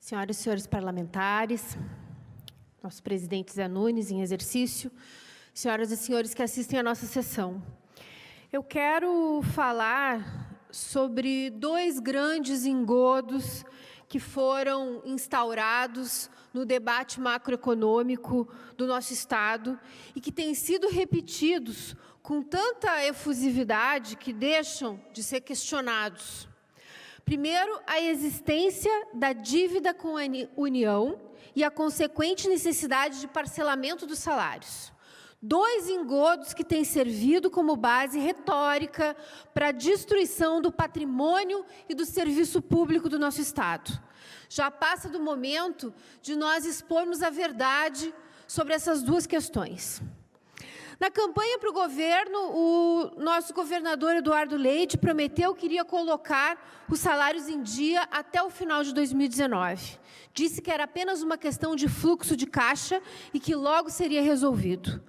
Senhoras e senhores parlamentares, nosso presidente Zé Nunes em exercício, senhoras e senhores que assistem à nossa sessão. Eu quero falar sobre dois grandes engodos que foram instaurados no debate macroeconômico do nosso Estado e que têm sido repetidos com tanta efusividade que deixam de ser questionados. Primeiro, a existência da dívida com a União e a consequente necessidade de parcelamento dos salários. Dois engodos que têm servido como base retórica para a destruição do patrimônio e do serviço público do nosso Estado. Já passa do momento de nós expormos a verdade sobre essas duas questões. Na campanha para o governo, o nosso governador Eduardo Leite prometeu que iria colocar os salários em dia até o final de 2019. Disse que era apenas uma questão de fluxo de caixa e que logo seria resolvido.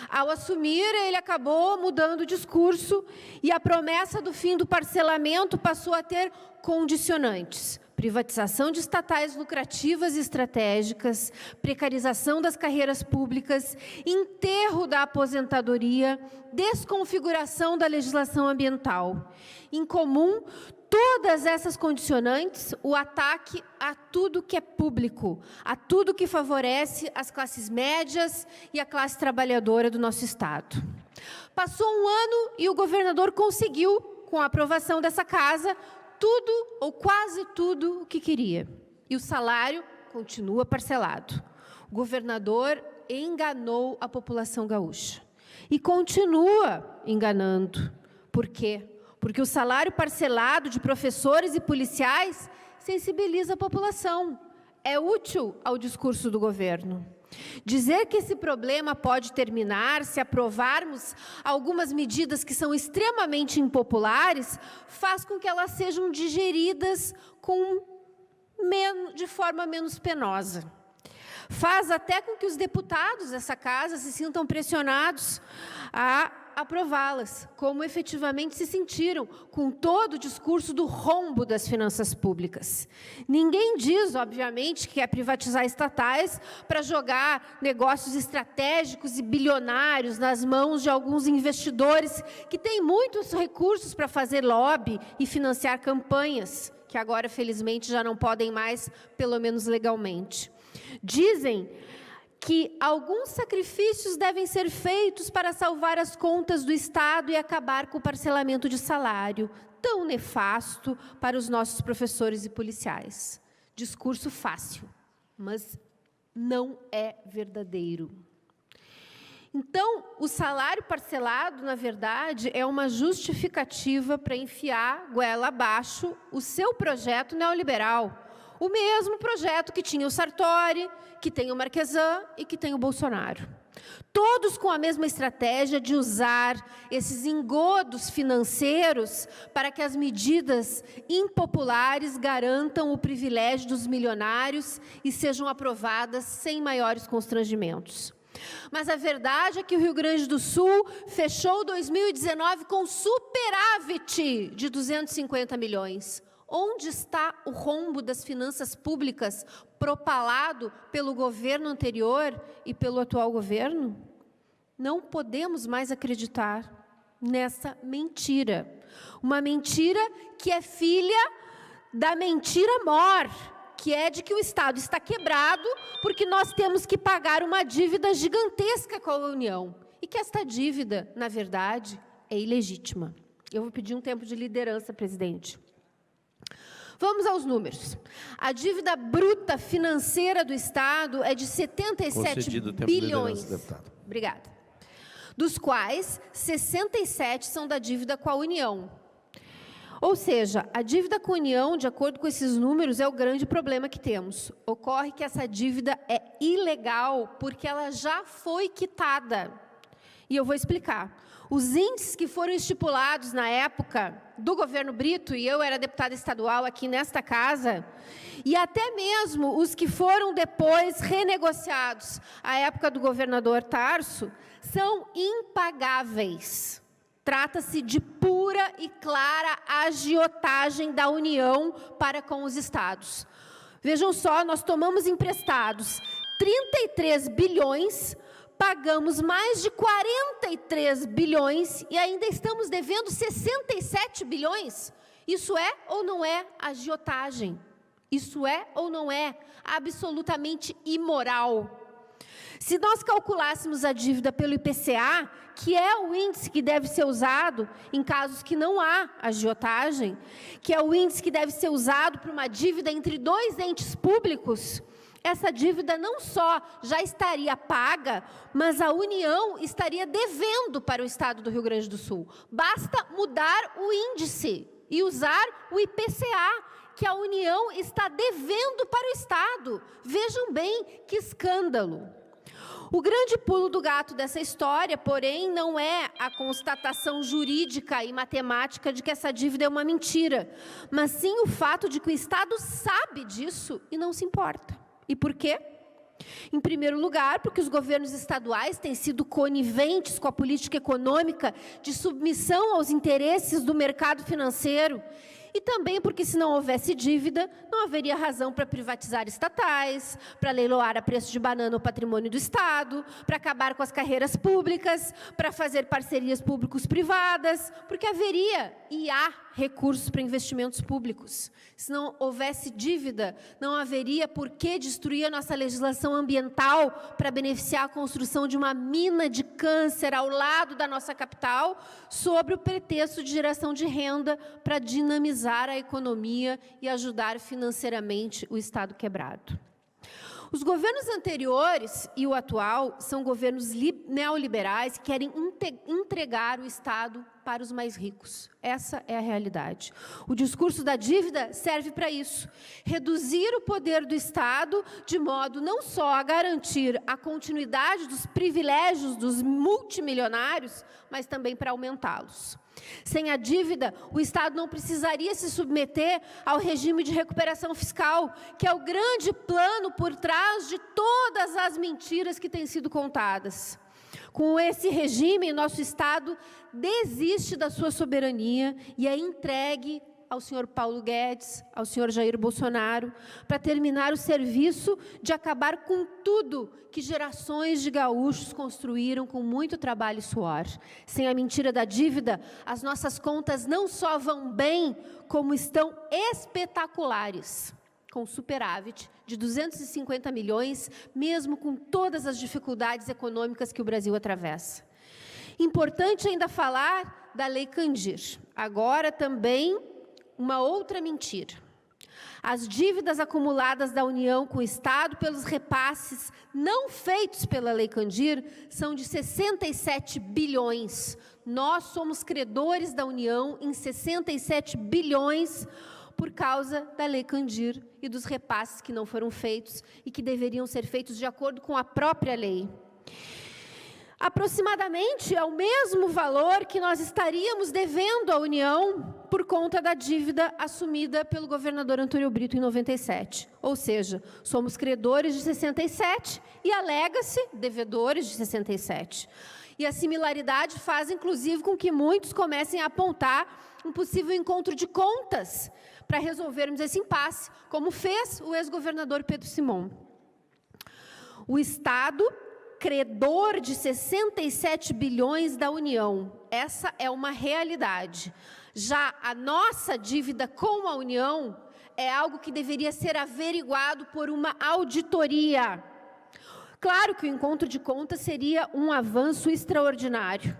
Ao assumir, ele acabou mudando o discurso e a promessa do fim do parcelamento passou a ter condicionantes. Privatização de estatais lucrativas e estratégicas, precarização das carreiras públicas, enterro da aposentadoria, desconfiguração da legislação ambiental. Em comum, todas essas condicionantes, o ataque a tudo que é público, a tudo que favorece as classes médias e a classe trabalhadora do nosso Estado. Passou um ano e o governador conseguiu, com a aprovação dessa casa, tudo ou quase tudo o que queria. E o salário continua parcelado. O governador enganou a população gaúcha. E continua enganando. Por quê? Porque o salário parcelado de professores e policiais sensibiliza a população. É útil ao discurso do governo. Dizer que esse problema pode terminar se aprovarmos algumas medidas que são extremamente impopulares faz com que elas sejam digeridas de forma menos penosa. Faz até com que os deputados dessa casa se sintam pressionados a aprová-las, como efetivamente se sentiram com todo o discurso do rombo das finanças públicas. Ninguém diz, obviamente, que é privatizar estatais para jogar negócios estratégicos e bilionários nas mãos de alguns investidores que têm muitos recursos para fazer lobby e financiar campanhas, que agora, felizmente, já não podem mais, pelo menos legalmente. Dizem que alguns sacrifícios devem ser feitos para salvar as contas do Estado e acabar com o parcelamento de salário, tão nefasto para os nossos professores e policiais. Discurso fácil, mas não é verdadeiro. Então, o salário parcelado, na verdade, é uma justificativa para enfiar goela abaixo o seu projeto neoliberal. O mesmo projeto que tinha o Sartori, que tem o Marquesan e que tem o Bolsonaro. Todos com a mesma estratégia de usar esses engodos financeiros para que as medidas impopulares garantam o privilégio dos milionários e sejam aprovadas sem maiores constrangimentos. Mas a verdade é que o Rio Grande do Sul fechou 2019 com superávit de 250 milhões. Onde está o rombo das finanças públicas propalado pelo governo anterior e pelo atual governo? Não podemos mais acreditar nessa mentira. Uma mentira que é filha da mentira mor, que é de que o Estado está quebrado porque nós temos que pagar uma dívida gigantesca com a União. E que esta dívida, na verdade, é ilegítima. Eu vou pedir um tempo de liderança, presidente. Vamos aos números. A dívida bruta financeira do Estado é de 77 bilhões. Obrigada. Dos quais 67 são da dívida com a União. Ou seja, a dívida com a União, de acordo com esses números, é o grande problema que temos. Ocorre que essa dívida é ilegal porque ela já foi quitada. E eu vou explicar. Os índices que foram estipulados na época do governo Brito, e eu era deputada estadual aqui nesta casa, e até mesmo os que foram depois renegociados à época do governador Tarso, são impagáveis. Trata-se de pura e clara agiotagem da União para com os estados. Vejam só, nós tomamos emprestados 33 bilhões, pagamos mais de 43 bilhões e ainda estamos devendo 67 bilhões. Isso é ou não é agiotagem? Isso é ou não é absolutamente imoral? Se nós calculássemos a dívida pelo IPCA, que é o índice que deve ser usado em casos que não há agiotagem, que é o índice que deve ser usado para uma dívida entre dois entes públicos, essa dívida não só já estaria paga, mas a União estaria devendo para o Estado do Rio Grande do Sul. Basta mudar o índice e usar o IPCA, que a União está devendo para o Estado. Vejam bem que escândalo. O grande pulo do gato dessa história, porém, não é a constatação jurídica e matemática de que essa dívida é uma mentira, mas sim o fato de que o Estado sabe disso e não se importa. E por quê? Em primeiro lugar, porque os governos estaduais têm sido coniventes com a política econômica de submissão aos interesses do mercado financeiro. E também porque, se não houvesse dívida, não haveria razão para privatizar estatais, para leiloar a preço de banana o patrimônio do Estado, para acabar com as carreiras públicas, para fazer parcerias públicos-privadas, porque haveria e há recursos para investimentos públicos. Se não houvesse dívida, não haveria por que destruir a nossa legislação ambiental para beneficiar a construção de uma mina de câncer ao lado da nossa capital, sob o pretexto de geração de renda para dinamizar a economia e ajudar financeiramente o Estado quebrado. Os governos anteriores e o atual são governos neoliberais que querem entregar o Estado para os mais ricos. Essa é a realidade. O discurso da dívida serve para isso. Reduzir o poder do Estado de modo não só a garantir a continuidade dos privilégios dos multimilionários, mas também para aumentá-los. Sem a dívida, o Estado não precisaria se submeter ao regime de recuperação fiscal, que é o grande plano por trás de todas as mentiras que têm sido contadas. Com esse regime, nosso Estado desiste da sua soberania e é entregue ao senhor Paulo Guedes, ao senhor Jair Bolsonaro, para terminar o serviço de acabar com tudo que gerações de gaúchos construíram com muito trabalho e suor. Sem a mentira da dívida, as nossas contas não só vão bem, como estão espetaculares, com superávit de 250 milhões, mesmo com todas as dificuldades econômicas que o Brasil atravessa. Importante ainda falar da Lei Candir. Agora também uma outra mentira. As dívidas acumuladas da União com o Estado pelos repasses não feitos pela Lei Candir são de 67 bilhões. Nós somos credores da União em 67 bilhões por causa da Lei Candir e dos repasses que não foram feitos e que deveriam ser feitos de acordo com a própria lei. Aproximadamente é o mesmo valor que nós estaríamos devendo à União por conta da dívida assumida pelo governador Antônio Brito em 97. Ou seja, somos credores de 67 e alega-se devedores de 67. E a similaridade faz, inclusive, com que muitos comecem a apontar um possível encontro de contas para resolvermos esse impasse, como fez o ex-governador Pedro Simon. O Estado credor de 67 bilhões da União. Essa é uma realidade. Já a nossa dívida com a União é algo que deveria ser averiguado por uma auditoria. Claro que o encontro de contas seria um avanço extraordinário,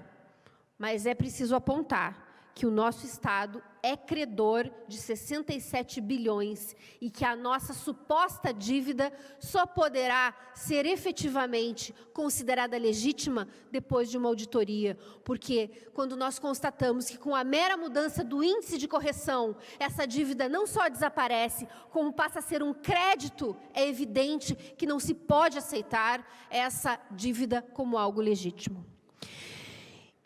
mas é preciso apontar que o nosso Estado é credor de 67 bilhões e que a nossa suposta dívida só poderá ser efetivamente considerada legítima depois de uma auditoria, porque quando nós constatamos que com a mera mudança do índice de correção, essa dívida não só desaparece, como passa a ser um crédito, é evidente que não se pode aceitar essa dívida como algo legítimo.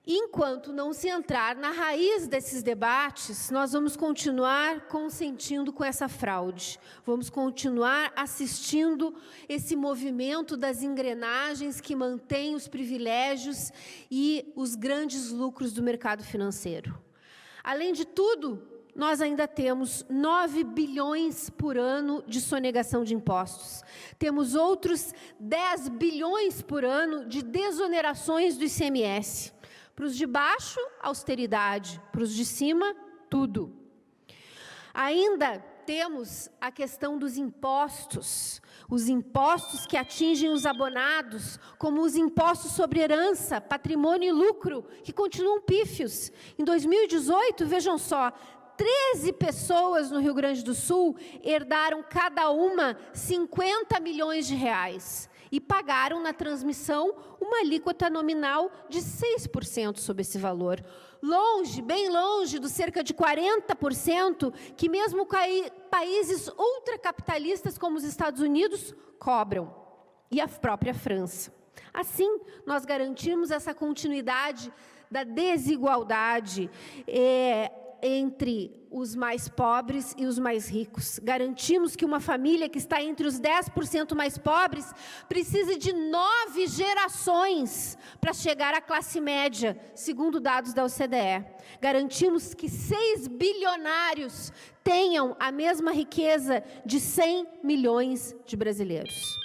Enquanto não se entrar na raiz desses debates, nós vamos continuar consentindo com essa fraude. Vamos continuar assistindo esse movimento das engrenagens que mantém os privilégios e os grandes lucros do mercado financeiro. Além de tudo nós ainda temos 9 bilhões por ano de sonegação de impostos. Temos outros 10 bilhões por ano de desonerações do ICMS. Para os de baixo, austeridade. Para os de cima, tudo. Ainda temos a questão dos impostos. Os impostos que atingem os abonados, como os impostos sobre herança, patrimônio e lucro, que continuam pífios. Em 2018, vejam só, 13 pessoas no Rio Grande do Sul herdaram cada uma 50 milhões de reais e pagaram na transmissão uma alíquota nominal de 6% sobre esse valor. Longe, bem longe dos cerca de 40% que mesmo países ultracapitalistas como os Estados Unidos cobram, e a própria França. Assim, nós garantimos essa continuidade da desigualdade entre os mais pobres e os mais ricos. Garantimos que uma família que está entre os 10% mais pobres precise de 9 gerações para chegar à classe média, segundo dados da OCDE. Garantimos que 6 bilionários tenham a mesma riqueza de 100 milhões de brasileiros.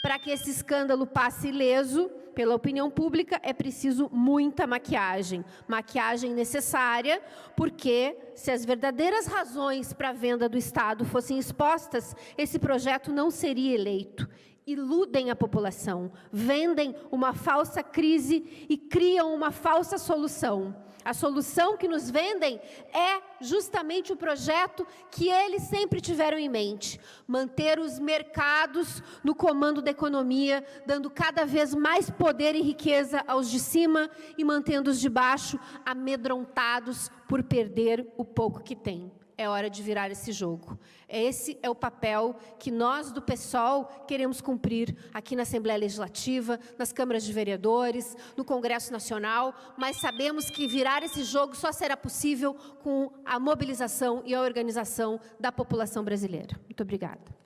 Para que esse escândalo passe ileso pela opinião pública, é preciso muita maquiagem. Maquiagem necessária, porque se as verdadeiras razões para a venda do Estado fossem expostas, esse projeto não seria eleito. Iludem a população, vendem uma falsa crise e criam uma falsa solução. A solução que nos vendem é justamente o projeto que eles sempre tiveram em mente: manter os mercados no comando da economia, dando cada vez mais poder e riqueza aos de cima e mantendo os de baixo amedrontados por perder o pouco que têm. É hora de virar esse jogo. Esse é o papel que nós do PSOL queremos cumprir aqui na Assembleia Legislativa, nas câmaras de vereadores, no Congresso Nacional, mas sabemos que virar esse jogo só será possível com a mobilização e a organização da população brasileira. Muito obrigada.